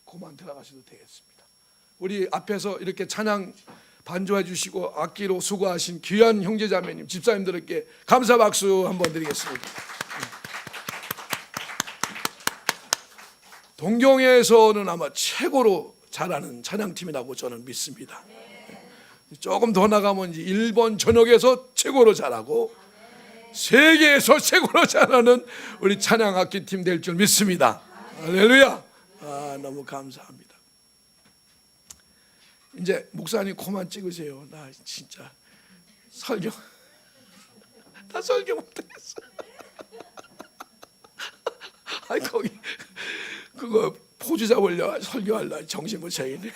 그만 들어가셔도 되겠습니다. 우리 앞에서 이렇게 찬양 반주해 주시고 악기로 수고하신 귀한 형제자매님, 집사님들께 감사 박수 한번 드리겠습니다. 동경에서는 아마 최고로 잘하는 찬양팀이라고 저는 믿습니다. 조금 더 나가면 이제 일본 전역에서 최고로 잘하고 세계에서 최고로 잘하는 우리 찬양 악기팀 될 줄 믿습니다. 할렐루야. 너무 감사합니다. 이제 목사님 그만 찍으세요. 나 진짜 설교 나 설교 못하겠어. 아니 거기 그거 포즈 잡으려 설교하려 정신 못 차리네.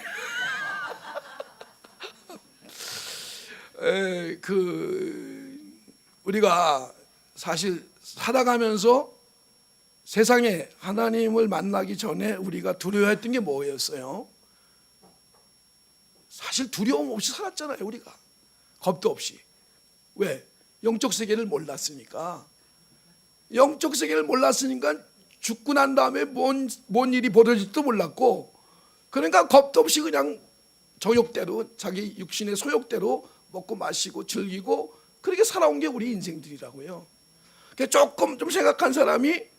우리가 사실 살아가면서 세상에 하나님을 만나기 전에 우리가 두려워했던 게 뭐였어요? 사실 두려움 없이 살았잖아요. 우리가 겁도 없이. 왜? 영적 세계를 몰랐으니까. 영적 세계를 몰랐으니까 죽고 난 다음에 뭔 일이 벌어질지도 몰랐고, 그러니까 겁도 없이 그냥 저욕대로 자기 육신의 소욕대로 먹고 마시고 즐기고 그렇게 살아온 게 우리 인생들이라고요. 그러니까 조금 좀 생각한 사람이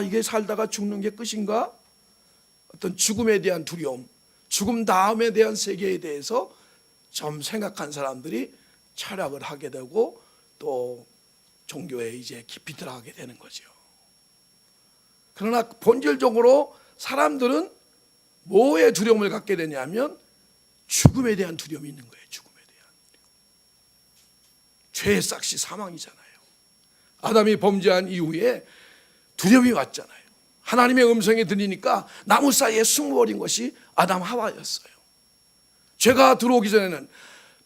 이게 살다가 죽는 게 끝인가? 어떤 죽음에 대한 두려움, 죽음 다음에 대한 세계에 대해서 좀 생각한 사람들이 철학을 하게 되고 또 종교에 이제 깊이 들어가게 되는 거죠. 그러나 본질적으로 사람들은 뭐에 두려움을 갖게 되냐면 죽음에 대한 두려움이 있는 거예요. 죽음에 대한 두려움. 죄의 싹시 사망이잖아요. 아담이 범죄한 이후에 두려움이 왔잖아요. 하나님의 음성이 들리니까 나무 사이에 숨어버린 것이 아담 하와였어요. 죄가 들어오기 전에는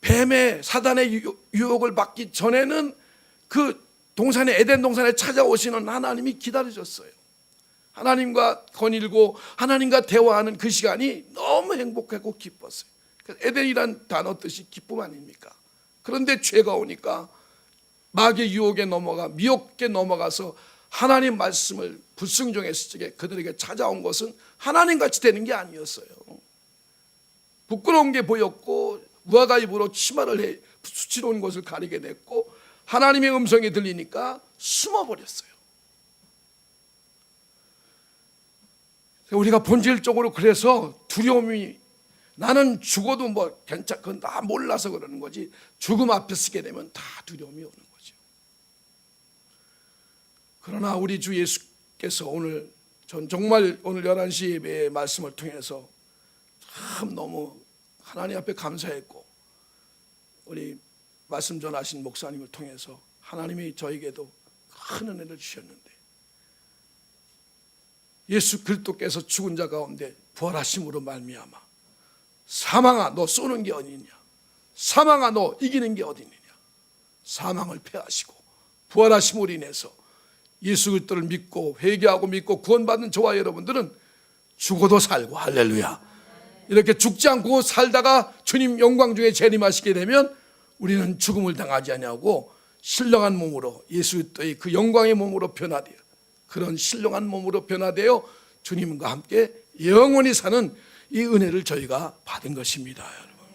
뱀의 사단의 유혹을 받기 전에는 그 동산에 에덴 동산에 찾아오시는 하나님이 기다려줬어요. 하나님과 거닐고 하나님과 대화하는 그 시간이 너무 행복하고 기뻤어요. 에덴이란 단어 뜻이 기쁨 아닙니까? 그런데 죄가 오니까 마귀의 유혹에 넘어가 미혹에 넘어가서 하나님 말씀을 불순종했을 적에 그들에게 찾아온 것은 하나님같이 되는 게 아니었어요. 부끄러운 게 보였고 무화과 잎으로 치마를 해 수치로운 것을 가리게 됐고 하나님의 음성이 들리니까 숨어버렸어요. 우리가 본질적으로 그래서 두려움이 나는 죽어도 뭐 괜찮고 나 몰라서 그러는 거지 죽음 앞에 서게 되면 다 두려움이 오는 거죠. 그러나 우리 주 예수께서 오늘 전 정말 오늘 11시 예배의 말씀을 통해서 참 너무 하나님 앞에 감사했고 우리 말씀 전하신 목사님을 통해서 하나님이 저에게도 큰 은혜를 주셨는데 예수 그리스도께서 죽은 자 가운데 부활하심으로 말미암아 사망아 너 쏘는 게 어디냐, 사망아 너 이기는 게 어디냐, 사망을 패하시고 부활하심으로 인해서 예수 그리스도를 믿고 회개하고 믿고 구원받는 저와 여러분들은 죽어도 살고 할렐루야 이렇게 죽지 않고 살다가 주님 영광 중에 재림하시게 되면 우리는 죽음을 당하지 아니하고 신령한 몸으로 예수 그리스도의 그 영광의 몸으로 변화되어 그런 신령한 몸으로 변화되어 주님과 함께 영원히 사는 이 은혜를 저희가 받은 것입니다. 여러분.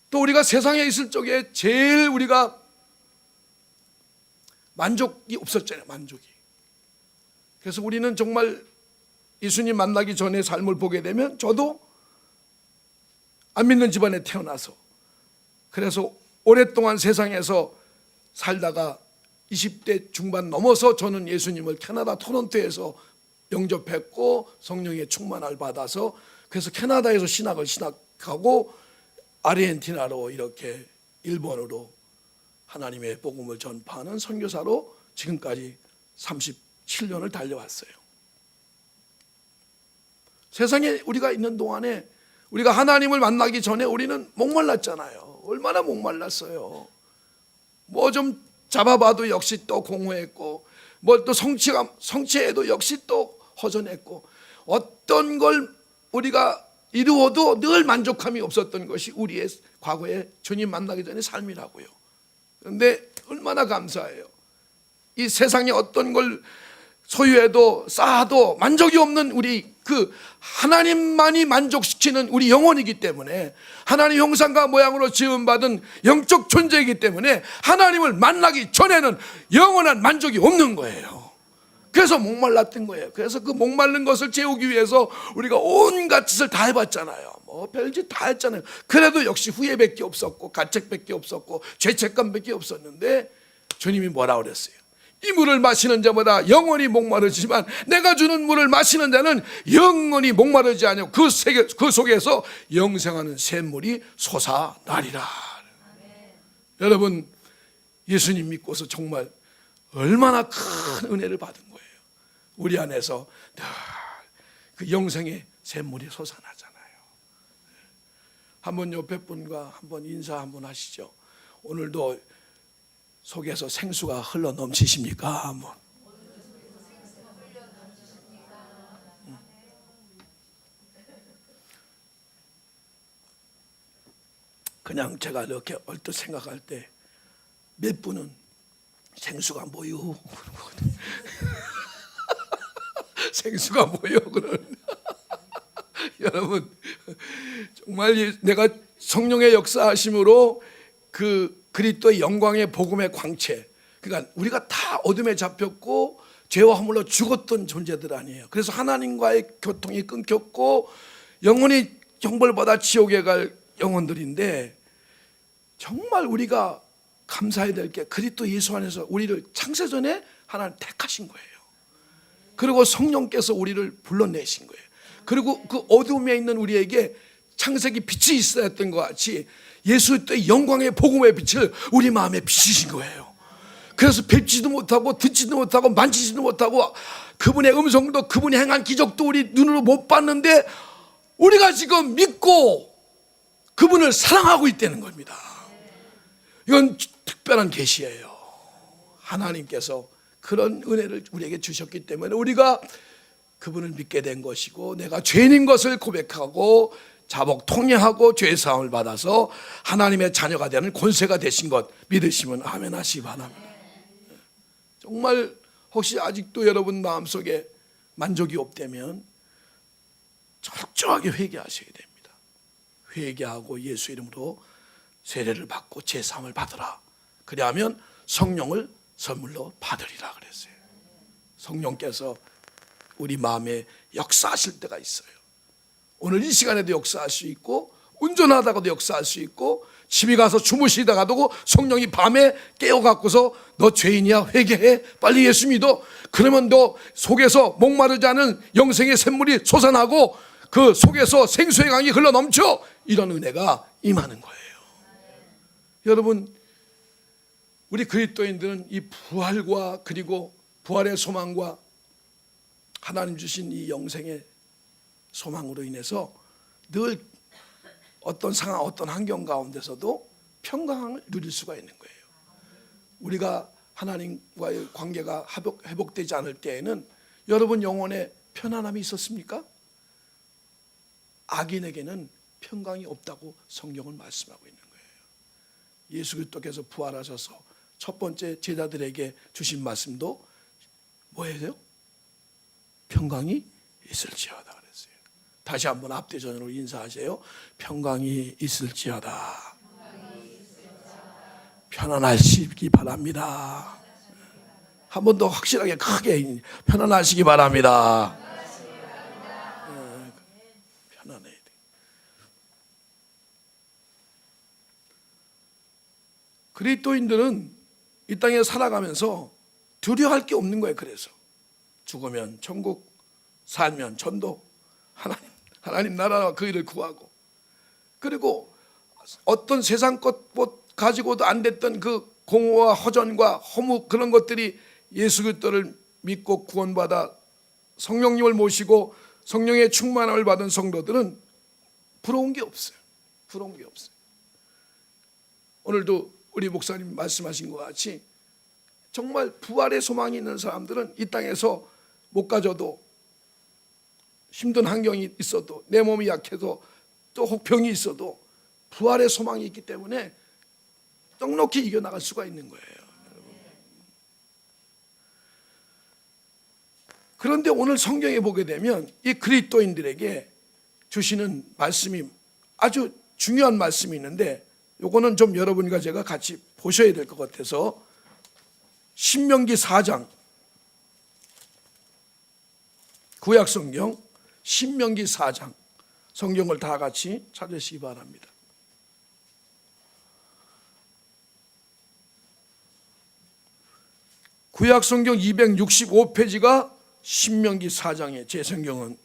또 우리가 세상에 있을 적에 제일 우리가 만족이 없었잖아요. 만족이. 그래서 우리는 정말 예수님 만나기 전에 삶을 보게 되면 저도 안 믿는 집안에 태어나서 그래서 오랫동안 세상에서 살다가 20대 중반 넘어서 저는 예수님을 캐나다 토론토에서 영접했고 성령의 충만을 받아서 그래서 캐나다에서 신학을 신학하고 아르헨티나로 이렇게 일본으로 하나님의 복음을 전파하는 선교사로 지금까지 37년을 달려왔어요. 세상에 우리가 있는 동안에 우리가 하나님을 만나기 전에 우리는 목말랐잖아요. 얼마나 목말랐어요. 뭐 좀 잡아봐도 역시 또 공허했고 뭘 또 성취해도 역시 또 허전했고 어떤 걸 우리가 이루어도 늘 만족함이 없었던 것이 우리의 과거에 주님 만나기 전에 삶이라고요. 그런데 얼마나 감사해요. 이 세상에 어떤 걸 소유해도 쌓아도 만족이 없는 우리 그 하나님만이 만족시키는 우리 영혼이기 때문에, 하나님 형상과 모양으로 지음받은 영적 존재이기 때문에 하나님을 만나기 전에는 영원한 만족이 없는 거예요. 그래서 목말랐던 거예요. 그래서 그 목마른 것을 채우기 위해서 우리가 온갖 짓을 다 해봤잖아요. 뭐 별짓 다 했잖아요. 그래도 역시 후회밖에 없었고 가책밖에 없었고 죄책감밖에 없었는데, 주님이 뭐라 그랬어요? 이 물을 마시는 자마다 영원히 목마르지만 내가 주는 물을 마시는 자는 영원히 목마르지 않고 그 속에서 영생하는 샘물이 솟아나리라. 여러분, 예수님 믿고서 정말 얼마나 큰 은혜를 받은 거예요. 우리 안에서 늘 그 영생의 샘물이 솟아나잖아요. 한번 옆에 분과 한번 인사 한번 하시죠. 오늘도 속에서 생수가 흘러 넘치십니까? 한번. 그냥 제가 이렇게 얼핏 생각할 때 몇 분은 생수가 뭐요? 생수가 뭐요? 그런. 여러분, 정말 내가 성령의 역사하심으로 그 그리스도의 영광의 복음의 광채, 그러니까 우리가 다 어둠에 잡혔고 죄와 허물로 죽었던 존재들 아니에요. 그래서 하나님과의 교통이 끊겼고 영원히 형벌받아 지옥에 갈 영혼들인데, 정말 우리가 감사해야 될 게 그리스도 예수 안에서 우리를 창세전에 하나님 택하신 거예요. 그리고 성령께서 우리를 불러내신 거예요. 그리고 그 어둠에 있는 우리에게 창세기 빛이 있어야 했던 것 같이 예수의 영광의 복음의 빛을 우리 마음에 비치신 거예요. 그래서 뵙지도 못하고 듣지도 못하고 만지지도 못하고 그분의 음성도 그분이 행한 기적도 우리 눈으로 못 봤는데 우리가 지금 믿고 그분을 사랑하고 있다는 겁니다. 이건 특별한 계시예요. 하나님께서 그런 은혜를 우리에게 주셨기 때문에 우리가 그분을 믿게 된 것이고, 내가 죄인인 것을 고백하고 자복 통회하고 죄 사함을 받아서 하나님의 자녀가 되는 권세가 되신 것 믿으시면 아멘 하시기 바랍니다. 정말 혹시 아직도 여러분 마음속에 만족이 없다면 철저하게 회개하셔야 됩니다. 회개하고 예수 이름으로 세례를 받고 죄 사함을 받으라. 그리하면 성령을 선물로 받으리라 그랬어요. 성령께서 우리 마음에 역사하실 때가 있어요. 오늘 이 시간에도 역사할 수 있고, 운전하다가도 역사할 수 있고, 집에 가서 주무시다가도 성령이 밤에 깨워갖고서 너 죄인이야, 회개해, 빨리 예수 믿어. 그러면 너 속에서 목마르지 않은 영생의 샘물이 솟아나고 그 속에서 생수의 강이 흘러 넘쳐. 이런 은혜가 임하는 거예요. 여러분, 우리 그리스도인들은 이 부활과 그리고 부활의 소망과 하나님 주신 이 영생의 소망으로 인해서 늘 어떤 상황, 어떤 환경 가운데서도 평강을 누릴 수가 있는 거예요. 우리가 하나님과의 관계가 회복되지 않을 때에는 여러분 영혼에 편안함이 있었습니까? 악인에게는 평강이 없다고 성경은 말씀하고 있는 거예요. 예수 그리스도께서 부활하셔서 첫 번째 제자들에게 주신 말씀도 뭐예요? 평강이 있을지어다 그랬어요. 다시 한번 앞뒤전으로 인사하세요. 평강이 있을지어다. 편안하시기 바랍니다. 한 번 더 확실하게 크게 편안하시기 바랍니다. 편안해야 돼. 그리스도인들은 이 땅에 살아가면서 두려워할 게 없는 거예요. 그래서 죽으면 천국, 살면 천도, 하나님 나라와 그 일을 구하고, 그리고 어떤 세상 것 가지고도 안 됐던 그 공허와 허전과 허무 그런 것들이 예수 그리스도를 믿고 구원받아 성령님을 모시고 성령의 충만함을 받은 성도들은 부러운 게 없어요. 부러운 게 없어요. 오늘도 우리 목사님 말씀하신 것 같이 정말 부활의 소망이 있는 사람들은 이 땅에서 못 가져도, 힘든 환경이 있어도, 내 몸이 약해도, 또 혹 병이 있어도 부활의 소망이 있기 때문에 넉넉히 이겨나갈 수가 있는 거예요. 그런데 오늘 성경에 보게 되면 이 그리스도인들에게 주시는 말씀이 아주 중요한 말씀이 있는데, 요거는 좀 여러분과 제가 같이 보셔야 될 것 같아서 신명기 4장, 구약성경 신명기 4장, 성경을 다 같이 찾으시기 바랍니다. 구약성경 265페이지가 신명기 4장이에요. 제 성경은.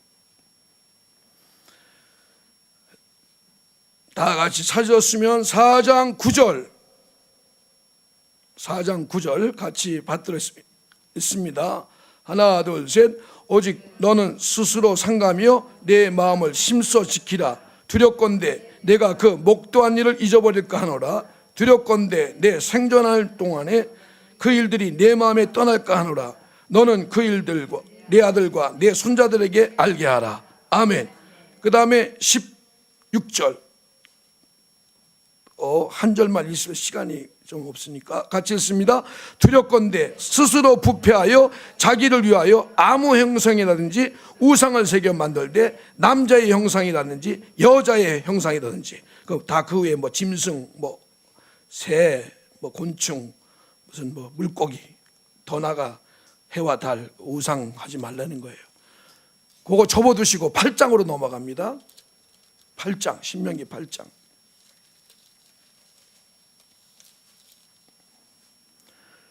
다 같이 찾으셨으면 4장 9절 같이 받들어 있습니다. 하나 둘 셋. 오직 너는 스스로 상가며 내 마음을 심써 지키라. 두렵건대 내가 그 목도한 일을 잊어버릴까 하노라. 두렵건대 내 생존할 동안에 그 일들이 내 마음에 떠날까 하노라. 너는 그 일들과 내 아들과 내 손자들에게 알게 하라. 아멘. 그 다음에 16절, 한 절만 있으면 시간이 좀 없으니까 같이 읽습니다. 두렵건대 스스로 부패하여 자기를 위하여 아무 형상이라든지 우상을 새겨 만들되 남자의 형상이라든지 여자의 형상이라든지 다 그 외에 뭐 짐승, 뭐 새, 뭐 곤충, 무슨 뭐 물고기, 더 나아가 해와 달 우상 하지 말라는 거예요. 그거 접어두시고 8장으로 넘어갑니다. 8장, 신명기 8장.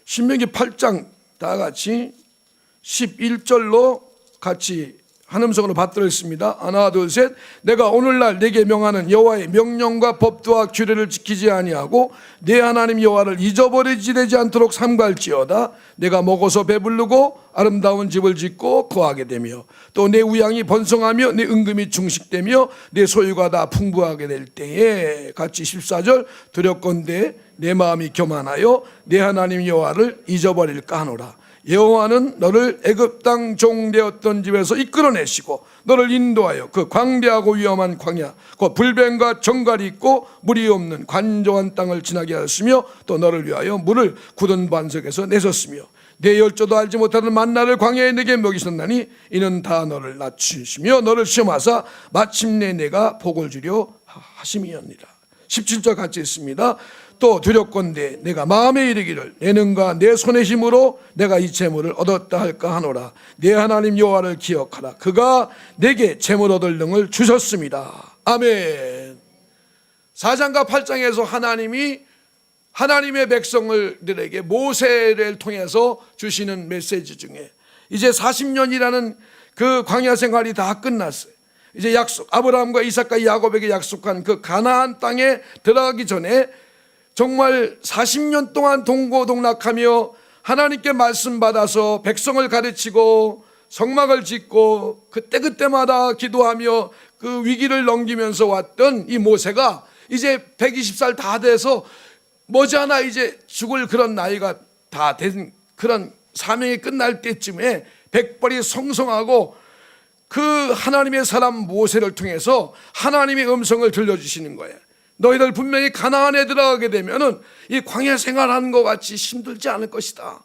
신명기 8장 다 같이 11절로 같이 한 음성으로 받들어 있습니다. 하나 둘 셋. 내가 오늘날 내게 명하는 여호와의 명령과 법도와 규례를 지키지 아니하고 내 하나님 여호와를 잊어버리지 되지 않도록 삼갈지어다. 내가 먹어서 배부르고 아름다운 집을 짓고 거하게 되며 또 내 우양이 번성하며 내 은금이 충식되며 내 소유가 다 풍부하게 될 때에 같이 14절. 두렵건대 내 마음이 교만하여 내 하나님 여호와를 잊어버릴까 하노라. 여호와는 너를 애굽 땅 종되었던 집에서 이끌어내시고 너를 인도하여 그 광대하고 위험한 광야, 그 불뱀과 정갈이 있고 물이 없는 관정한 땅을 지나게 하였으며 또 너를 위하여 물을 굳은 반석에서 내셨으며 내 열조도 알지 못하는 만나를 광야에 내게 먹이셨나니 이는 다 너를 낮추시며 너를 시험하사 마침내 내가 복을 주려 하심이었니라. 17절 같이 있습니다. 또 두렵건대 내가 마음에 이르기를 내 능과 내 손의 힘으로 내가 이 재물을 얻었다 할까 하노라. 내 하나님 여호와를 기억하라. 그가 내게 재물 얻을 능을 주셨습니다. 아멘. 4장과 8장에서 하나님이 하나님의 백성들에게 모세를 통해서 주시는 메시지 중에 이제 40년이라는 그 광야 생활이 다 끝났어요. 이제 약속, 아브라함과 이삭과 야곱에게 약속한 그 가나안 땅에 들어가기 전에 정말 40년 동안 동고동락하며 하나님께 말씀 받아서 백성을 가르치고 성막을 짓고 그때마다 기도하며 그 위기를 넘기면서 왔던 이 모세가 이제 120살 다 돼서 머지않아 이제 죽을 그런 나이가 다 된 그런 사명이 끝날 때쯤에 백발이 성성하고 그 하나님의 사람 모세를 통해서 하나님의 음성을 들려주시는 거예요. 너희들 분명히 가나안에 들어가게 되면은 이 광야 생활하는 것 같이 힘들지 않을 것이다.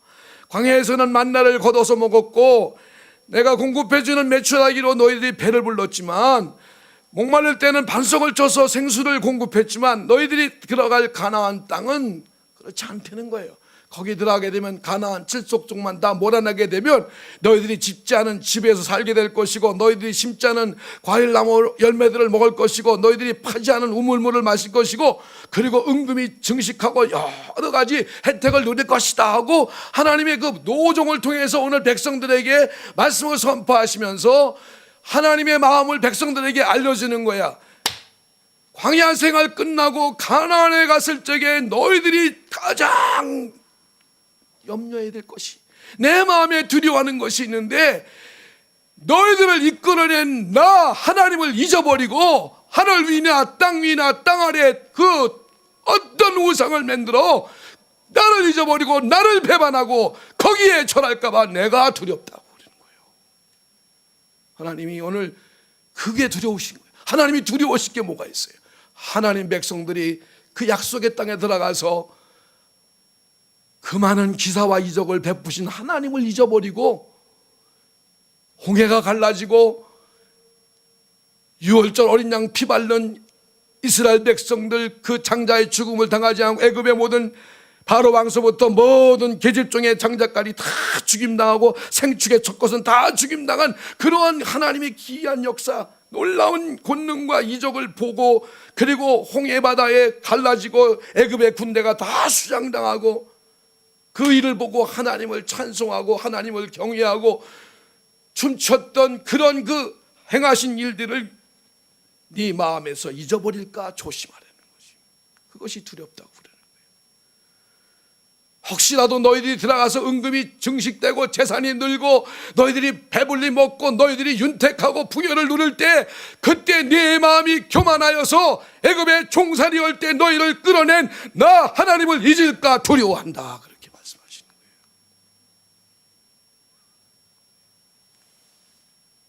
광야에서는 만나를 걷어서 먹었고 내가 공급해주는 메추라기로 너희들이 배를 불렀지만 목마를 때는 반석을 쳐서 생수를 공급했지만 너희들이 들어갈 가나안 땅은 그렇지 않다는 거예요. 거기 들어가게 되면 가나안 칠속족만 다 몰아나게 되면 너희들이 짓지 않은 집에서 살게 될 것이고 너희들이 심지 않은 과일나무 열매들을 먹을 것이고 너희들이 파지 않은 우물물을 마실 것이고 그리고 은금이 증식하고 여러 가지 혜택을 누릴 것이다 하고 하나님의 그 노종을 통해서 오늘 백성들에게 말씀을 선포하시면서 하나님의 마음을 백성들에게 알려주는 거야. 광야 생활 끝나고 가나안에 갔을 적에 너희들이 가장 염려해야 될 것이 내 마음에 두려워하는 것이 있는데 너희들을 이끌어낸 나 하나님을 잊어버리고 하늘 위나 땅 위나 땅 아래 그 어떤 우상을 만들어 나를 잊어버리고 나를 배반하고 거기에 절할까 봐 내가 두렵다고 그러는 거예요. 하나님이 오늘 그게 두려우신 거예요. 하나님이 두려우실 게 뭐가 있어요? 하나님 백성들이 그 약속의 땅에 들어가서 그 많은 기사와 이적을 베푸신 하나님을 잊어버리고 홍해가 갈라지고 유월절 어린 양 피 바른 이스라엘 백성들 그 장자의 죽음을 당하지 않고 애굽의 모든 바로 왕서부터 모든 계집종의 장자까지 다 죽임당하고 생축의 첫 것은 다 죽임당한 그러한 하나님의 기이한 역사, 놀라운 권능과 이적을 보고, 그리고 홍해 바다에 갈라지고 애굽의 군대가 다 수장당하고 그 일을 보고 하나님을 찬송하고 하나님을 경외하고 춤췄던 그런 그 행하신 일들을 네 마음에서 잊어버릴까 조심하라는 거지. 그것이 두렵다고 그러는 거예요. 혹시라도 너희들이 들어가서 은금이 증식되고 재산이 늘고 너희들이 배불리 먹고 너희들이 윤택하고 풍요를 누릴 때, 그때 네 마음이 교만하여서 애굽에 종살이 할 때 너희를 끌어낸 나 하나님을 잊을까 두려워한다, 그렇게 말씀하시는 거예요.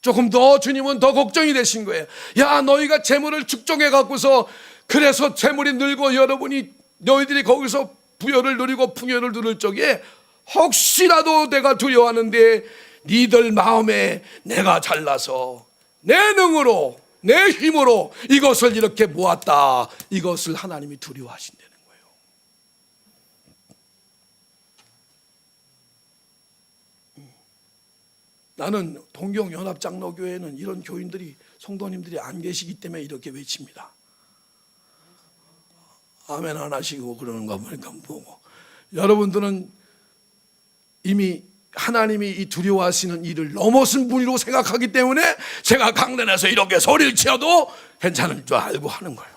조금 더 주님은 더 걱정이 되신 거예요. 야, 너희가 재물을 축적해 갖고서 그래서 재물이 늘고 너희들이 거기서 부여를 누리고 풍요를 누릴 적에 혹시라도 내가 두려워하는데 니들 마음에 내가 잘나서 내 능으로 내 힘으로 이것을 이렇게 모았다, 이것을 하나님이 두려워하신다는 거예요. 나는 동경연합장로교회는 이런 교인들이, 성도님들이 안 계시기 때문에 이렇게 외칩니다. 아멘 안 하시고 그러는 거 보니까 뭐고. 여러분들은 이미 하나님이 이 두려워하시는 일을 넘어선 분이라고 생각하기 때문에 제가 강단에서 이렇게 소리를 치어도 괜찮을 줄 알고 하는 거예요.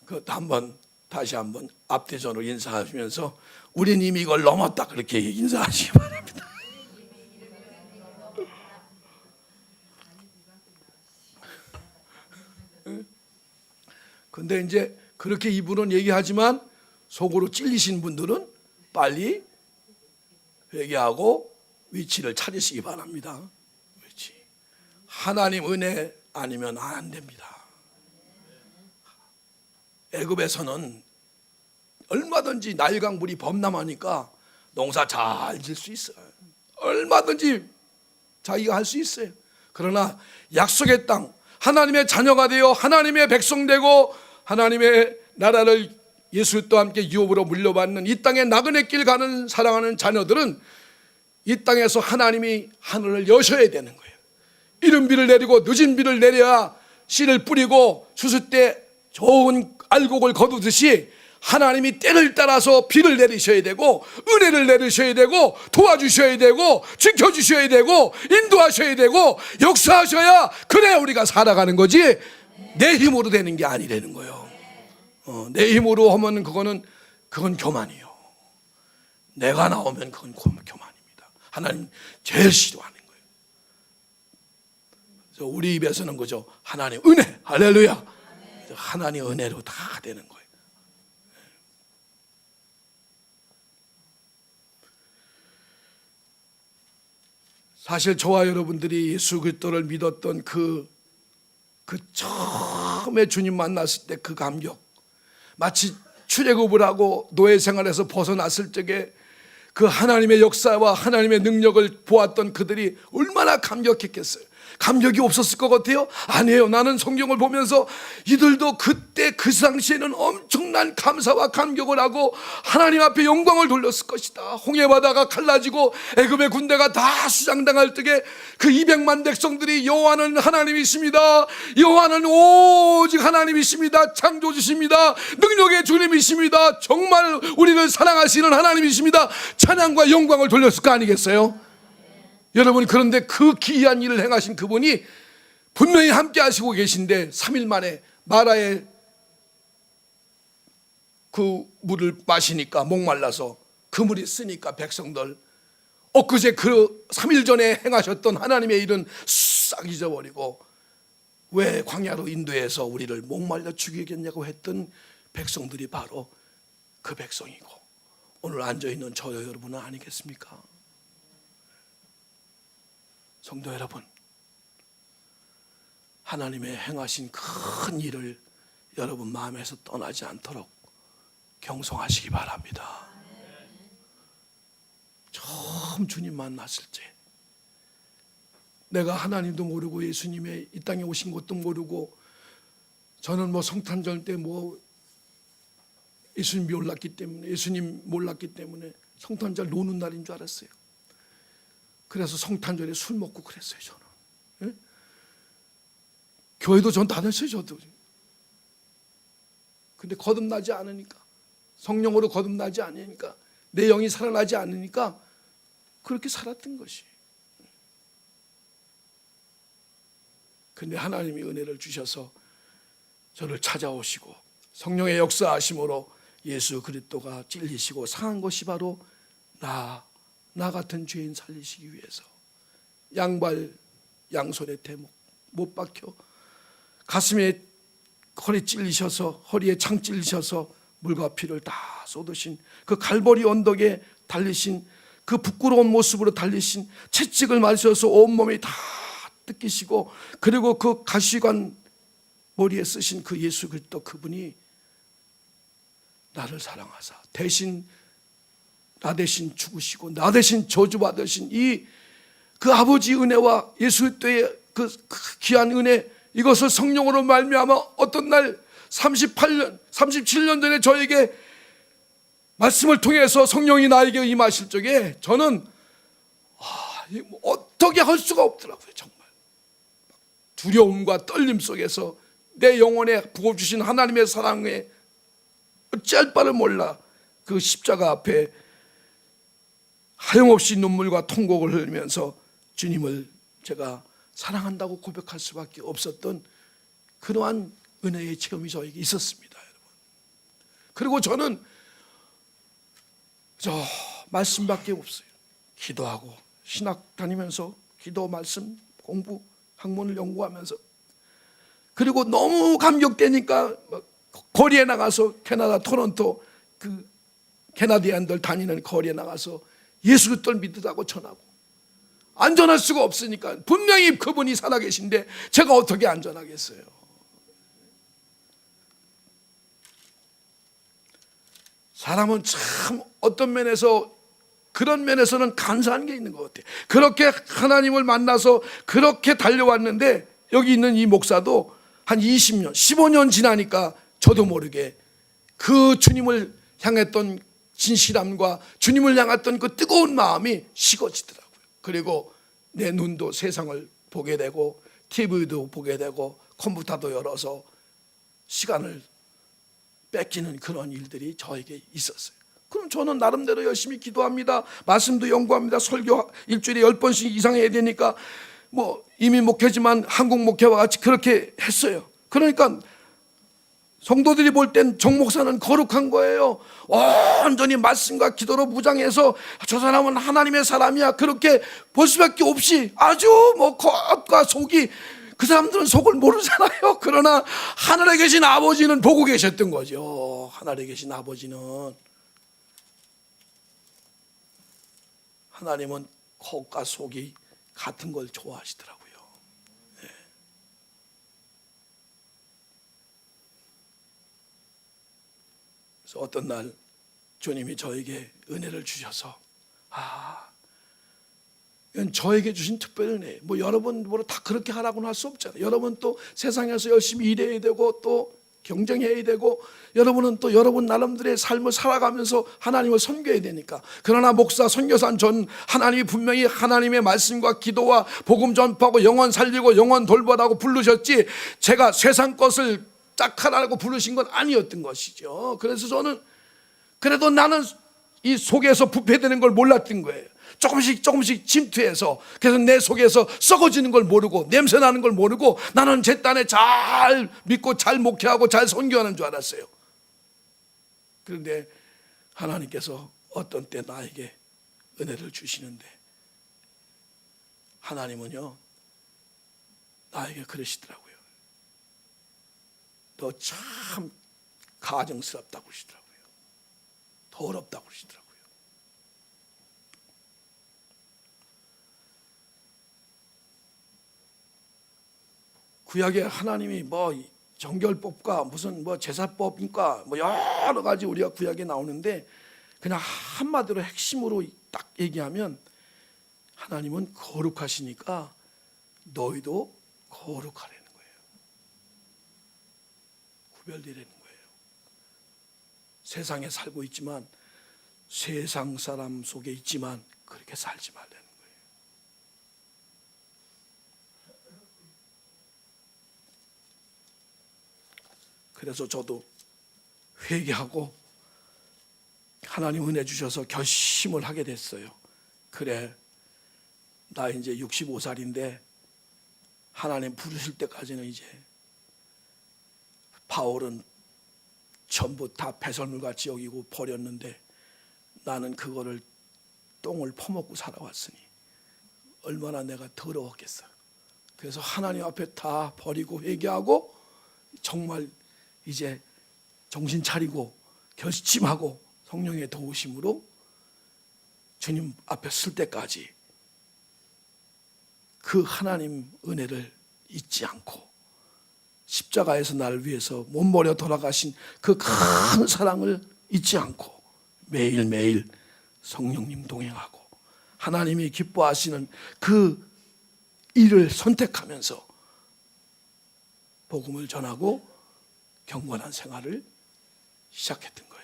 그것도 다시 한번 앞대전으로 인사하시면서 우린 이미 이걸 넘었다, 그렇게 인사하시기 바랍니다. 근데 이제 그렇게 입으로는 얘기하지만 속으로 찔리신 분들은 빨리 회개하고 위치를 찾으시기 바랍니다. 위치. 하나님 은혜 아니면 안 됩니다. 애굽에서는 얼마든지 나일강물이 범람하니까 농사 잘 질 수 있어요. 얼마든지 자기가 할 수 있어요. 그러나 약속의 땅, 하나님의 자녀가 되어 하나님의 백성 되고 하나님의 나라를 예수와 함께 유업으로 물려받는 이 땅에 나그네 길 가는 사랑하는 자녀들은 이 땅에서 하나님이 하늘을 여셔야 되는 거예요. 이른 비를 내리고 늦은 비를 내려야 씨를 뿌리고 추수 때 좋은 알곡을 거두듯이 하나님이 때를 따라서 비를 내리셔야 되고 은혜를 내리셔야 되고 도와주셔야 되고 지켜주셔야 되고 인도하셔야 되고 역사하셔야 그래야 우리가 살아가는 거지, 내 힘으로 되는 게 아니라는 거예요. 내 힘으로 하면 그건 교만이요. 내가 나오면 그건 교만입니다. 하나님 제일 싫어하는 거예요. 그래서 우리 입에서는 그죠, 하나님 은혜, 할렐루야, 하나님 은혜로 다 되는 거예요. 사실 저와 여러분들이 예수 그리스도를 믿었던 그 처음에 주님 만났을 때 그 감격, 마치 출애굽을 하고 노예 생활에서 벗어났을 적에 그 하나님의 역사와 하나님의 능력을 보았던 그들이 얼마나 감격했겠어요. 감격이 없었을 것 같아요? 아니에요. 나는 성경을 보면서 이들도 그때 그 당시에는 엄청난 감사와 감격을 하고 하나님 앞에 영광을 돌렸을 것이다. 홍해 바다가 갈라지고 애굽의 군대가 다 수장당할 적에 그 200만 백성들이 여호와는 하나님이십니다, 여호와는 오직 하나님이십니다, 창조주십니다, 능력의 주님이십니다, 정말 우리를 사랑하시는 하나님이십니다, 찬양과 영광을 돌렸을 거 아니겠어요? 여러분, 그런데 그 기이한 일을 행하신 그분이 분명히 함께 하시고 계신데 3일 만에 마라의 그 물을 마시니까 목말라서 그 물이 쓰니까 백성들 엊그제 그 3일 전에 행하셨던 하나님의 일은 싹 잊어버리고 왜 광야로 인도해서 우리를 목말라 죽이겠냐고 했던 백성들이 바로 그 백성이고 오늘 앉아있는 저 여러분은 아니겠습니까? 성도 여러분, 하나님의 행하신 큰 일을 여러분 마음에서 떠나지 않도록 경성하시기 바랍니다. 처음 주님 만났을 때 내가 하나님도 모르고 예수님의 이 땅에 오신 것도 모르고, 저는 뭐 성탄절 때 뭐 예수님 몰랐기 때문에 성탄절 노는 날인 줄 알았어요. 그래서 성탄절에 술 먹고 그랬어요. 저는. 예? 교회도 전 다녔어요. 저도. 근데 거듭나지 않으니까, 성령으로 거듭나지 않으니까, 내 영이 살아나지 않으니까 그렇게 살았던 것이. 근데 하나님이 은혜를 주셔서 저를 찾아오시고 성령의 역사하심으로 예수 그리스도가 찔리시고 상한 것이 바로 나 같은 죄인 살리시기 위해서 양발 양손에 대목 못 박혀 가슴에 허리 찔리셔서, 허리에 창 찔리셔서 물과 피를 다 쏟으신 그 갈보리 언덕에 달리신, 그 부끄러운 모습으로 달리신, 채찍을 맞으셔서 온몸이 다 뜯기시고, 그리고 그 가시관 머리에 쓰신 그 예수 그리스도, 그분이 나를 사랑하사 대신, 나 대신 죽으시고 나 대신 저주받으신 그 아버지 은혜와 예수 그리스도의 그 귀한 은혜, 이것을 성령으로 말미암아 어떤 날 37년 전에 저에게 말씀을 통해서 성령이 나에게 임하실 적에 저는 어떻게 할 수가 없더라고요. 정말 두려움과 떨림 속에서 내 영혼에 부어주신 하나님의 사랑에 어찌할 바를 몰라 그 십자가 앞에 하염없이 눈물과 통곡을 흘리면서 주님을 제가 사랑한다고 고백할 수밖에 없었던 그러한 은혜의 체험이 저에게 있었습니다, 여러분. 그리고 저는 저 말씀밖에 없어요. 기도하고 신학 다니면서 기도, 말씀, 공부, 학문을 연구하면서, 그리고 너무 감격되니까 거리에 나가서 캐나다 토론토 그 캐나디안들 다니는 거리에 나가서 예수 그리스도를 믿으라고 전하고, 안전할 수가 없으니까 분명히 그분이 살아계신데 제가 어떻게 안전하겠어요. 사람은 참 어떤 면에서, 그런 면에서는 간사한 게 있는 것 같아요. 그렇게 하나님을 만나서 그렇게 달려왔는데, 여기 있는 이 목사도 한 20년, 15년 지나니까 저도 모르게 그 주님을 향했던 진실함과 주님을 향했던 그 뜨거운 마음이 식어지더라고요. 그리고 내 눈도 세상을 보게 되고, TV도 보게 되고, 컴퓨터도 열어서 시간을 뺏기는 그런 일들이 저에게 있었어요. 그럼 저는 나름대로 열심히 기도합니다. 말씀도 연구합니다. 설교 일주일에 10번씩 이상 해야 되니까 뭐 이미 목회지만 한국 목회와 같이 그렇게 했어요. 그러니까 성도들이 볼 땐 정 목사는 거룩한 거예요. 완전히 말씀과 기도로 무장해서 저 사람은 하나님의 사람이야, 그렇게 볼 수밖에 없이 아주 뭐 겉과 속이, 그 사람들은 속을 모르잖아요. 그러나 하늘에 계신 아버지는 보고 계셨던 거죠. 하늘에 계신 아버지는, 하나님은 겉과 속이 같은 걸 좋아하시더라고요. 그래서 어떤 날 주님이 저에게 은혜를 주셔서, 이건 저에게 주신 특별한 은혜. 뭐 여러분 뭐로 다 그렇게 하라고는 할 수 없잖아요. 여러분 또 세상에서 열심히 일해야 되고 또 경쟁해야 되고, 여러분은 또 여러분 나름대로의 삶을 살아가면서 하나님을 섬겨야 되니까. 그러나 목사, 선교사는 전 하나님이 분명히 하나님의 말씀과 기도와 복음 전파하고 영혼 살리고 영혼 돌보라고 부르셨지, 제가 세상 것을 짝하라고 부르신 건 아니었던 것이죠. 그래서 저는, 그래도 나는 이 속에서 부패되는 걸 몰랐던 거예요. 조금씩 침투해서, 그래서 내 속에서 썩어지는 걸 모르고 냄새 나는 걸 모르고 나는 제 딴에 잘 믿고 잘 목회하고 잘 선교하는 줄 알았어요. 그런데 하나님께서 어떤 때 나에게 은혜를 주시는데, 하나님은요 나에게 그러시더라고요. 너 참 가증스럽다고 그러시더라고요. 더럽다고 그러시더라고요. 구약에 하나님이 뭐 정결법과 무슨 뭐 제사법인가 뭐 여러 가지 우리가 구약에 나오는데, 그냥 한마디로 핵심으로 딱 얘기하면 하나님은 거룩하시니까 너희도 거룩하라는 거예요. 구별되라는 거예요. 세상에 살고 있지만, 세상 사람 속에 있지만 그렇게 살지 말라는 거예요. 그래서 저도 회개하고 하나님 은혜 주셔서 결심을 하게 됐어요. 그래, 나 이제 65살인데 하나님 부르실 때까지는 이제 바울은 전부 다 배설물같이 여기고 버렸는데 나는 그거를 똥을 퍼먹고 살아왔으니 얼마나 내가 더러웠겠어. 그래서 하나님 앞에 다 버리고 회개하고 정말 이제 정신 차리고 결심하고 성령의 도우심으로 주님 앞에 설 때까지 그 하나님 은혜를 잊지 않고 십자가에서 나를 위해서 몸버려 돌아가신 그 큰 사랑을 잊지 않고 매일매일 성령님 동행하고 하나님이 기뻐하시는 그 일을 선택하면서 복음을 전하고 경건한 생활을 시작했던 거예요.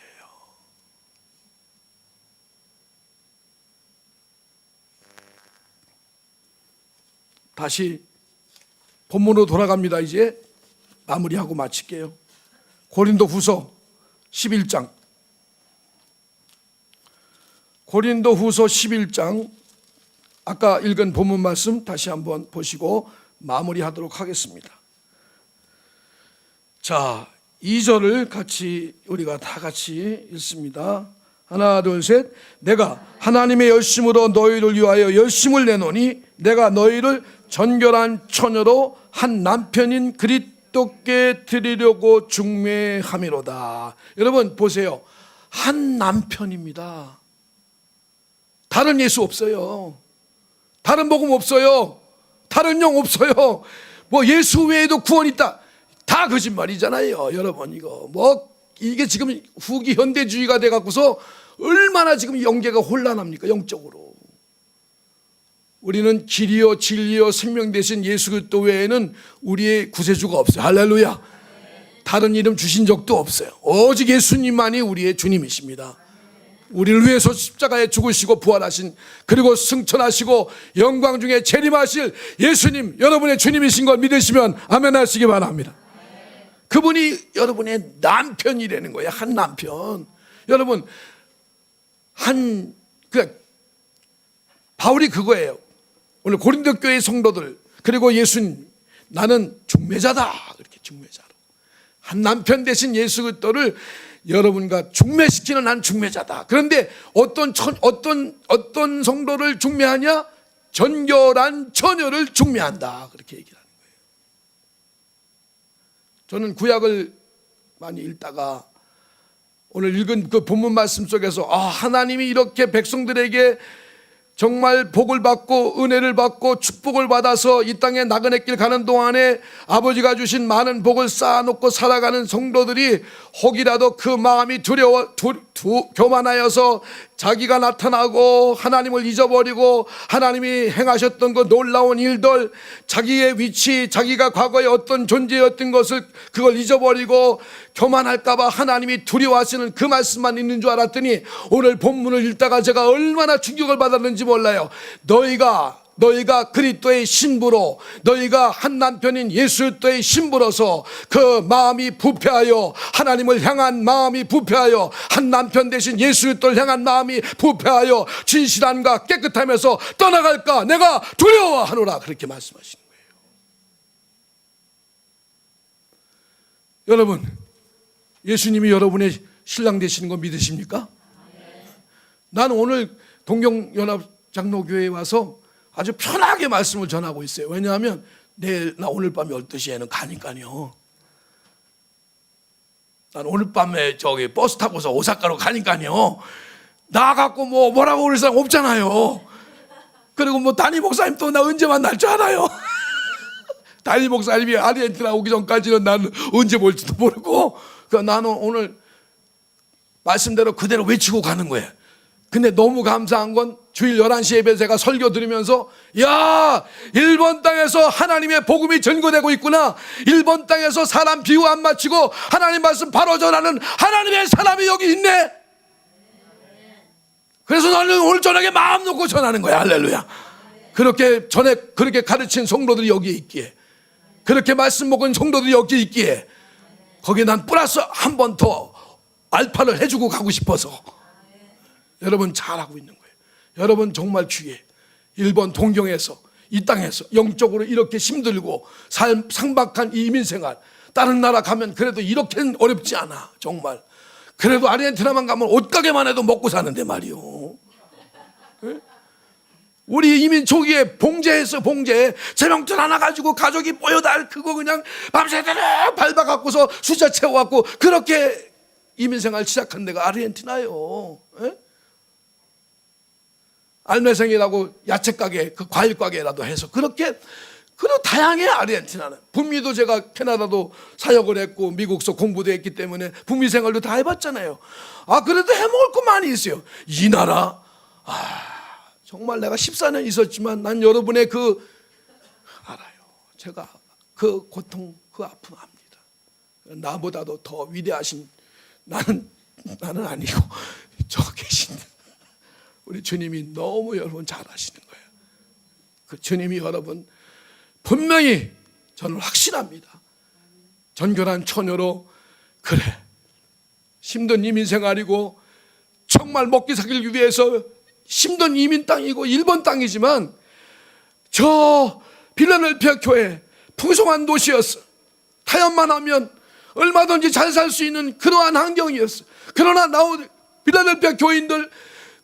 다시 본문으로 돌아갑니다. 이제 마무리하고 마칠게요. 고린도후서 11장. 고린도후서 11장 아까 읽은 본문 말씀 다시 한번 보시고 마무리하도록 하겠습니다. 자, 2절을 우리가 다 같이 읽습니다. 하나 둘 셋. 내가 하나님의 열심으로 너희를 위하여 열심을 내노니 내가 너희를 전결한 처녀로 한 남편인 그리스도께 드리려고 중매함이로다. 여러분 보세요. 한 남편입니다. 다른 예수 없어요. 다른 복음 없어요. 다른 영 없어요. 뭐 예수 외에도 구원 있다. 다 거짓말이잖아요. 여러분 이게 지금 후기 현대주의가 돼갖고서 얼마나 지금 영계가 혼란합니까? 영적으로. 우리는 길이요 진리요 생명 되신 예수 그리스도 외에는 우리의 구세주가 없어요. 할렐루야. 다른 이름 주신 적도 없어요. 오직 예수님만이 우리의 주님이십니다. 우리를 위해서 십자가에 죽으시고 부활하신, 그리고 승천하시고 영광 중에 재림하실 예수님, 여러분의 주님이신 걸 믿으시면 아멘 하시기 바랍니다. 그분이 여러분의 남편이라는 거예요. 한 남편. 여러분 바울이 그거예요. 오늘 고린도 교회 성도들 그리고 예수님, 나는 중매자다. 그렇게 중매자로 한 남편 대신 예수 그리스도를 여러분과 중매시키는 난 중매자다. 그런데 어떤 성도를 중매하냐? 전결한 처녀를 중매한다. 그렇게 얘기를 하는 거예요. 저는 구약을 많이 읽다가 오늘 읽은 그 본문 말씀 속에서 하나님이 이렇게 백성들에게 정말 복을 받고 은혜를 받고 축복을 받아서 이 땅에 나그네 길 가는 동안에 아버지가 주신 많은 복을 쌓아놓고 살아가는 성도들이 혹이라도 그 마음이 교만하여서 자기가 나타나고 하나님을 잊어버리고 하나님이 행하셨던 그 놀라운 일들, 자기의 위치, 자기가 과거에 어떤 존재였던 것을 그걸 잊어버리고 교만할까봐 하나님이 두려워하시는 그 말씀만 있는 줄 알았더니 오늘 본문을 읽다가 제가 얼마나 충격을 받았는지 몰라요. 너희가 그리스도의 신부로, 너희가 한 남편인 예수 그리스도의 신부로서 그 마음이 부패하여 하나님을 향한 마음이 부패하여 한 남편 대신 예수 그리스도를 향한 마음이 부패하여 진실함과 깨끗함에서 떠나갈까 내가 두려워하노라. 그렇게 말씀하시는 거예요. 여러분, 예수님이 여러분의 신랑 되시는 거 믿으십니까? 나는 오늘 동경연합장로교회에 와서 아주 편하게 말씀을 전하고 있어요. 왜냐하면 나 오늘 밤에 12시에는 가니까요. 난 오늘 밤에 버스 타고서 오사카로 가니까요. 나갖고 뭐라고 그럴 사람 없잖아요. 그리고 담임 목사님 또 나 언제 만날 줄 알아요. 담임 목사님이 아르헨티나 오기 전까지는 나는 언제 볼지도 모르고, 그러니까 나는 오늘 말씀대로 그대로 외치고 가는 거예요. 근데 너무 감사한 건 주일 11시 예배 제가 설교 들으면서 야, 일본 땅에서 하나님의 복음이 전거되고 있구나. 일본 땅에서 사람 비유 안 맞추고 하나님 말씀 바로 전하는 하나님의 사람이 여기 있네. 그래서 나는 오늘 저녁에 마음 놓고 전하는 거야. 할렐루야. 그렇게 가르친 성도들이 여기에 있기에, 그렇게 말씀 먹은 성도들이 여기에 있기에, 거기에 난 플러스 한 번 더 알파를 해주고 가고 싶어서 여러분 잘하고 있는 거예요. 여러분 정말 주위에 일본 동경에서 이 땅에서 영적으로 이렇게 힘들고 상박한 이 이민생활, 다른 나라 가면 그래도 이렇게는 어렵지 않아. 정말 그래도 아르헨티나만 가면 옷가게만 해도 먹고 사는데 말이요. 우리 이민 초기에 봉제했어. 봉제 제명돈 하나 가지고 가족이 모여다 그거 그냥 밤새도록 밟아갖고서 숫자 채워갖고 그렇게 이민생활 시작한 데가 아르헨티나요. 알매생이라고 야채가게, 그 과일가게라도 해서 그렇게, 그리고 다양해. 아르헨티나는 북미도 제가 캐나다도 사역을 했고 미국서 공부도 했기 때문에 북미 생활도 다 해봤잖아요. 그래도 해먹을 거 많이 있어요. 이 나라 정말 내가 14년 있었지만 난 여러분의 알아요. 제가 그 고통, 그 아픔 압니다. 나보다도 더 위대하신 나는 아니고 저 계신 우리 주님이 너무 여러분 잘 아시는 거예요. 그 주님이 여러분 분명히 저는 확신합니다. 전결한 처녀로 그래 힘든 이민 생활이고 정말 먹기 살기 위해서 힘든 이민 땅이고 일본 땅이지만 저 필라델피아 교회 풍성한 도시였어. 타협만 하면 얼마든지 잘 살 수 있는 그러한 환경이었어. 그러나 필라델피아 교인들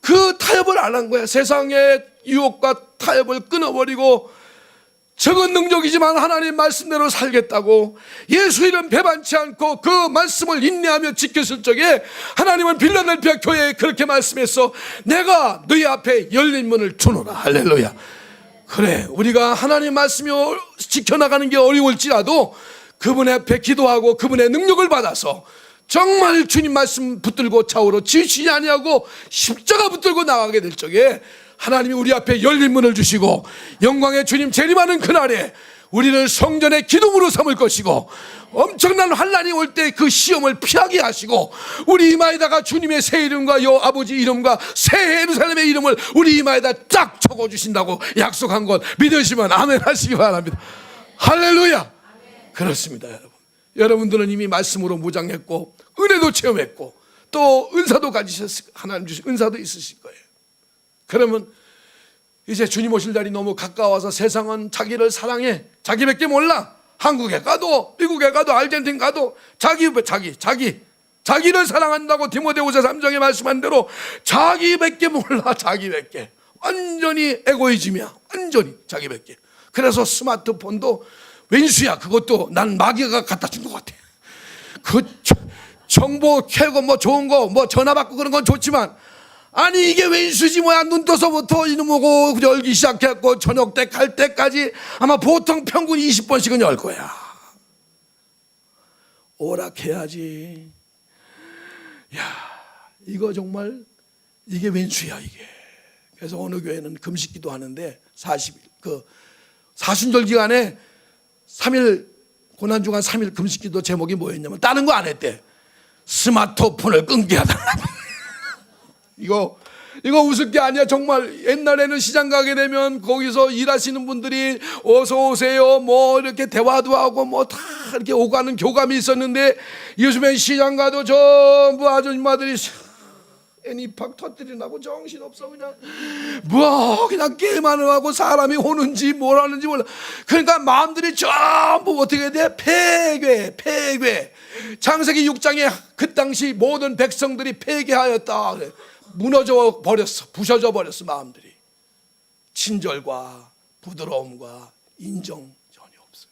그 타협을 안 한 거야. 세상의 유혹과 타협을 끊어버리고 적은 능력이지만 하나님 말씀대로 살겠다고 예수 이름 배반치 않고 그 말씀을 인내하며 지켰을 적에 하나님은 필라델피아 교회에 그렇게 말씀했어. 내가 너희 앞에 열린 문을 주노라. 할렐루야. 그래, 우리가 하나님 말씀이 지켜나가는 게 어려울지라도 그분 앞에 기도하고 그분의 능력을 받아서 정말 주님 말씀 붙들고 좌우로 지치지 아니하고 십자가 붙들고 나가게 될 적에 하나님이 우리 앞에 열린 문을 주시고 영광의 주님 재림하는 그날에 우리를 성전의 기둥으로 삼을 것이고 엄청난 환난이 올 때 그 시험을 피하게 하시고 우리 이마에다가 주님의 새 이름과 아버지 이름과 새 예루살렘의 이름을 우리 이마에다 쫙 적어주신다고 약속한 것 믿으시면 아멘 하시기 바랍니다. 할렐루야. 그렇습니다. 여러분들은 이미 말씀으로 무장했고 은혜도 체험했고 또 은사도 가지셨을, 하나님 주신 은사도 있으실 거예요. 그러면 이제 주님 오실 날이 너무 가까워서 세상은 자기를 사랑해. 자기밖에 몰라. 한국에 가도 미국에 가도 아르헨티나 가도 자기를 사랑한다고 디모데후서 3장에 말씀한 대로 자기밖에 몰라. 자기밖에. 완전히 에고이즘이야. 완전히 자기밖에. 그래서 스마트폰도 왼수야. 그것도 난 마귀가 갖다 준 것 같아. 그 정보 캐고 뭐 좋은 거 뭐 전화 받고 그런 건 좋지만 아니 이게 왼수지 뭐야. 눈 떠서부터 이놈하고 열기 시작했고 저녁 때 갈 때까지 아마 보통 평균 20번씩은 열 거야. 오락해야지. 야, 이거 정말 이게 왼수야 이게. 그래서 어느 교회는 금식기도 하는데 40일 그 사순절 기간에 3일 고난 주간 3일 금식기도 제목이 뭐였냐면 다른 거 안 했대. 스마트폰을 끊게 하달라고. 이거 웃을 게 아니야. 정말 옛날에는 시장 가게 되면 거기서 일하시는 분들이 어서 오세요 뭐 이렇게 대화도 하고 뭐 다 이렇게 오가는 교감이 있었는데 요즘엔 시장 가도 전부 아줌마들이 애니팍 터뜨리나고 정신없어. 그냥 그냥 게임하는 하고 사람이 오는지 뭘 하는지 몰라. 그러니까 마음들이 전부 어떻게 돼? 폐괴. 창세기 6장에 그 당시 모든 백성들이 폐괴하였다 그래. 무너져 버렸어. 부셔져 버렸어. 마음들이 친절과 부드러움과 인정 전혀 없어요.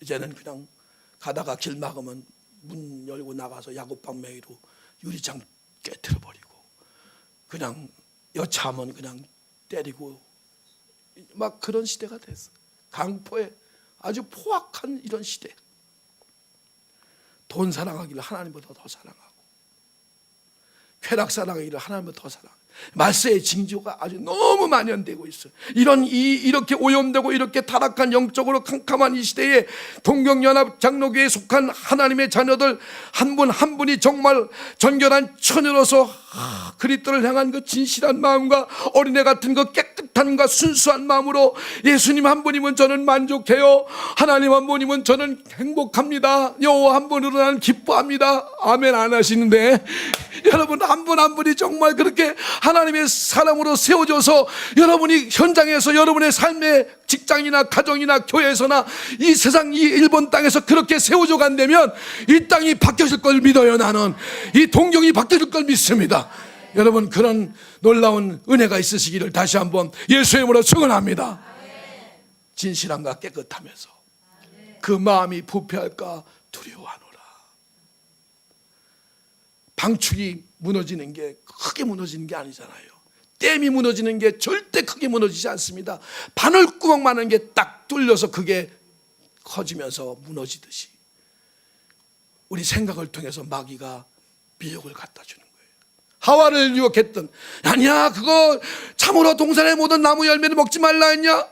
이제는 그냥 가다가 길 막으면 문 열고 나가서 야구방망이로 유리창 깨트려버리고 그냥 여차하면 그냥 때리고 막 그런 시대가 됐어. 강포에 아주 포악한 이런 시대. 돈 사랑하기를 하나님보다 더 사랑하고 쾌락 사랑의 일을 하나님을 더 사랑. 말세의 징조가 아주 너무 만연되고 있어요. 이렇게 오염되고 이렇게 타락한 영적으로 캄캄한 이 시대에 동경연합 장로교회에 속한 하나님의 자녀들 한 분 한 분이 정말 정결한 처녀로서 그리스도를 향한 그 진실한 마음과 어린애 같은 그 깨끗함과 순수한 마음으로 예수님 한 분이면 저는 만족해요. 하나님 한 분이면 저는 행복합니다. 여호와 한 분으로 나는 기뻐합니다. 아멘 안 하시는데 여러분 한 분 한 분이 정말 그렇게 하나님의 사람으로 세워져서 여러분이 현장에서 여러분의 삶의 직장이나 가정이나 교회에서나 이 세상 이 일본 땅에서 그렇게 세워져 간다면 이 땅이 바뀌어질 걸 믿어요. 나는 이 동경이 바뀌어질 걸 믿습니다. 여러분 그런 놀라운 은혜가 있으시기를 다시 한번 예수의 이름으로 축원합니다. 진실함과 깨끗하면서 그 마음이 부패할까 두려워하노라. 방축이 무너지는 게 크게 무너지는 게 아니잖아요. 댐이 무너지는 게 절대 크게 무너지지 않습니다. 바늘구멍 많은 게 딱 뚫려서 그게 커지면서 무너지듯이 우리 생각을 통해서 마귀가 미혹을 갖다 주는 거예요. 하와를 유혹했던 아니야 그거 참으로 동산의 모든 나무 열매를 먹지 말라 했냐?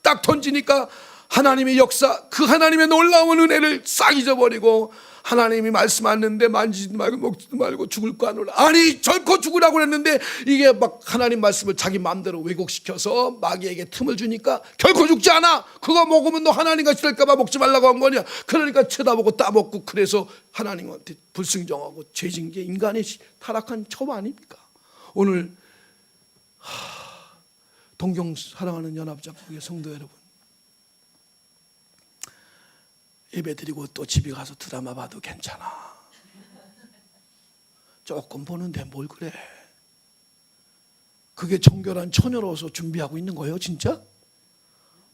딱 던지니까 하나님의 역사, 그 하나님의 놀라운 은혜를 싹 잊어버리고 하나님이 말씀하셨는데 만지지도 말고 먹지도 말고 죽을 거 아니라 아니 결코 죽으라고 그랬는데 이게 막 하나님 말씀을 자기 마음대로 왜곡시켜서 마귀에게 틈을 주니까 결코 죽지 않아. 그거 먹으면 너 하나님같이 될까 봐 먹지 말라고 한 거냐. 그러니까 쳐다보고 따먹고 그래서 하나님한테 불순종하고 죄진 게 인간의 타락한 처우 아닙니까? 오늘 동경 사랑하는 연합장로의 성도 여러분, 예배드리고 또 집에 가서 드라마 봐도 괜찮아. 조금 보는데 뭘 그래. 그게 정결한 처녀로서 준비하고 있는 거예요 진짜?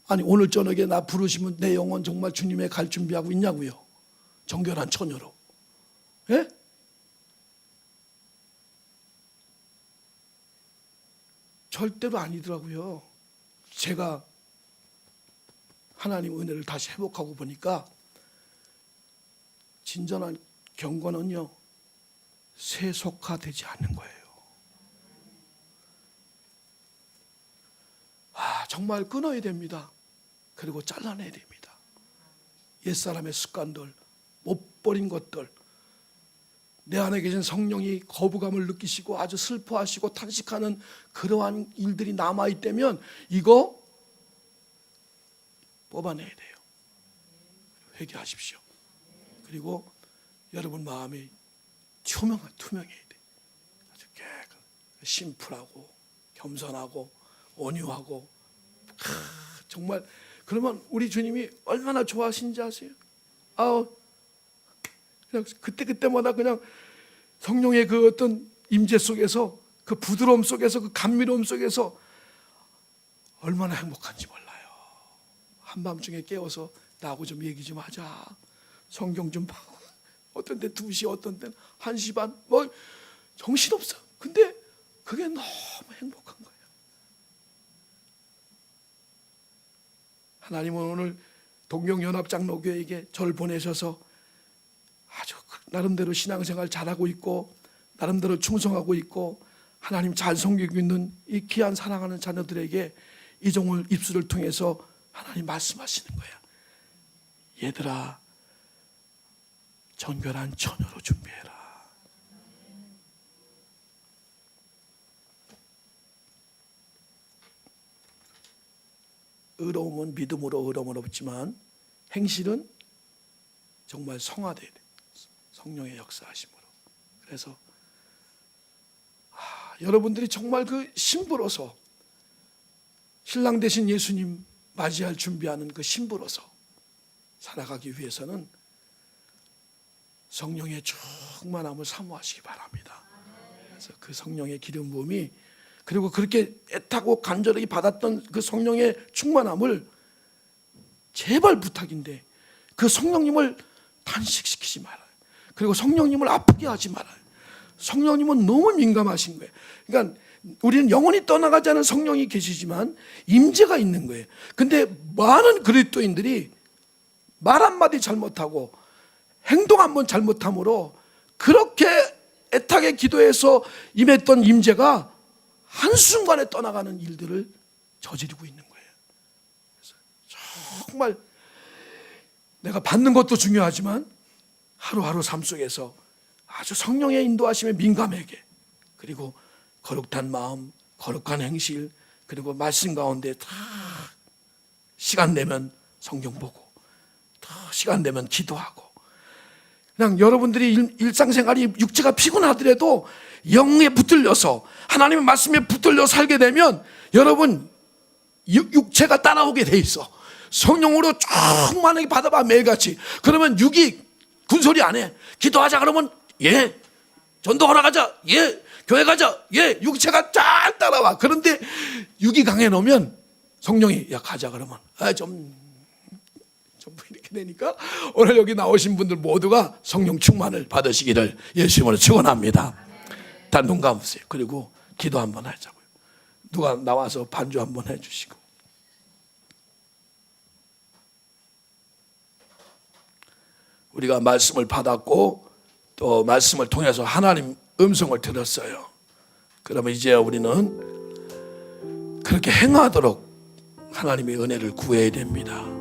아니 오늘 저녁에 나 부르시면 내 영혼 정말 주님의 갈 준비하고 있냐고요. 정결한 처녀로. 예? 절대로 아니더라고요. 제가 하나님 은혜를 다시 회복하고 보니까 진정한 경건은요 세속화되지 않는 거예요. 정말 끊어야 됩니다. 그리고 잘라내야 됩니다. 옛사람의 습관들, 못 버린 것들, 내 안에 계신 성령이 거부감을 느끼시고 아주 슬퍼하시고 탄식하는 그러한 일들이 남아있다면 이거 뽑아내야 돼요. 회개하십시오. 그리고 여러분 마음이 투명해야 돼. 아주 심플하고 겸손하고 온유하고 정말 그러면 우리 주님이 얼마나 좋아하시는지 아세요? 그냥 그때마다 그냥 성령의 그 어떤 임재 속에서 그 부드러움 속에서 그 감미로움 속에서 얼마나 행복한지 몰라요. 한밤중에 깨워서 나하고 좀 얘기 좀 하자. 성경 좀 봐. 어떤 때 2시, 어떤 때는 1시 반, 뭐 정신없어. 근데 그게 너무 행복한 거예요. 하나님은 오늘 동경연합장로교회에게 저를 보내셔서 아주 나름대로 신앙생활 잘하고 있고 나름대로 충성하고 있고 하나님 잘 섬기고 있는 이 귀한 사랑하는 자녀들에게 이 종을 입술을 통해서 하나님 말씀하시는 거야. 얘들아 정결한 처녀로 준비해라. 의로움은 믿음으로 의로움을 얻지만 행실은 정말 성화돼야 돼. 성령의 역사하심으로. 그래서 여러분들이 정말 그 신부로서 신랑 되신 예수님 맞이할 준비하는 그 신부로서 살아가기 위해서는 성령의 충만함을 사모하시기 바랍니다. 그래서 그 성령의 기름 부음이 그리고 그렇게 애타고 간절히 받았던 그 성령의 충만함을 제발 부탁인데 그 성령님을 단식시키지 말아요. 그리고 성령님을 아프게 하지 말아요. 성령님은 너무 민감하신 거예요. 그러니까 우리는 영원히 떠나가지 않은 성령이 계시지만 임재가 있는 거예요. 근데 많은 그리스도인들이 말 한마디 잘못하고 행동 한번 잘못함으로 그렇게 애타게 기도해서 임했던 임재가 한순간에 떠나가는 일들을 저지르고 있는 거예요. 그래서 정말 내가 받는 것도 중요하지만 하루하루 삶 속에서 아주 성령의 인도하심에 민감하게, 그리고 거룩한 마음, 거룩한 행실, 그리고 말씀 가운데 다 시간 내면 성경 보고, 다 시간 내면 기도하고, 그냥 여러분들이 일상생활이 육체가 피곤하더라도 영에 붙들려서 하나님의 말씀에 붙들려 살게 되면 여러분 육체가 따라오게 돼 있어. 성령으로 충만하게 받아봐 매일같이. 그러면 육이 군소리 안 해. 기도하자 그러면 예, 전도하러 가자, 예, 교회 가자, 예, 육체가 쫙 따라와. 그런데 육이 강해 놓으면 성령이 야 가자 그러면 좀 이렇게 되니까 오늘 여기 나오신 분들 모두가 성령 충만을 받으시기를 예수님으로 축원합니다. 다 눈 감으세요. 그리고 기도 한번 하자고요. 누가 나와서 반주 한번 해주시고. 우리가 말씀을 받았고 또 말씀을 통해서 하나님 음성을 들었어요. 그러면 이제 우리는 그렇게 행하도록 하나님의 은혜를 구해야 됩니다.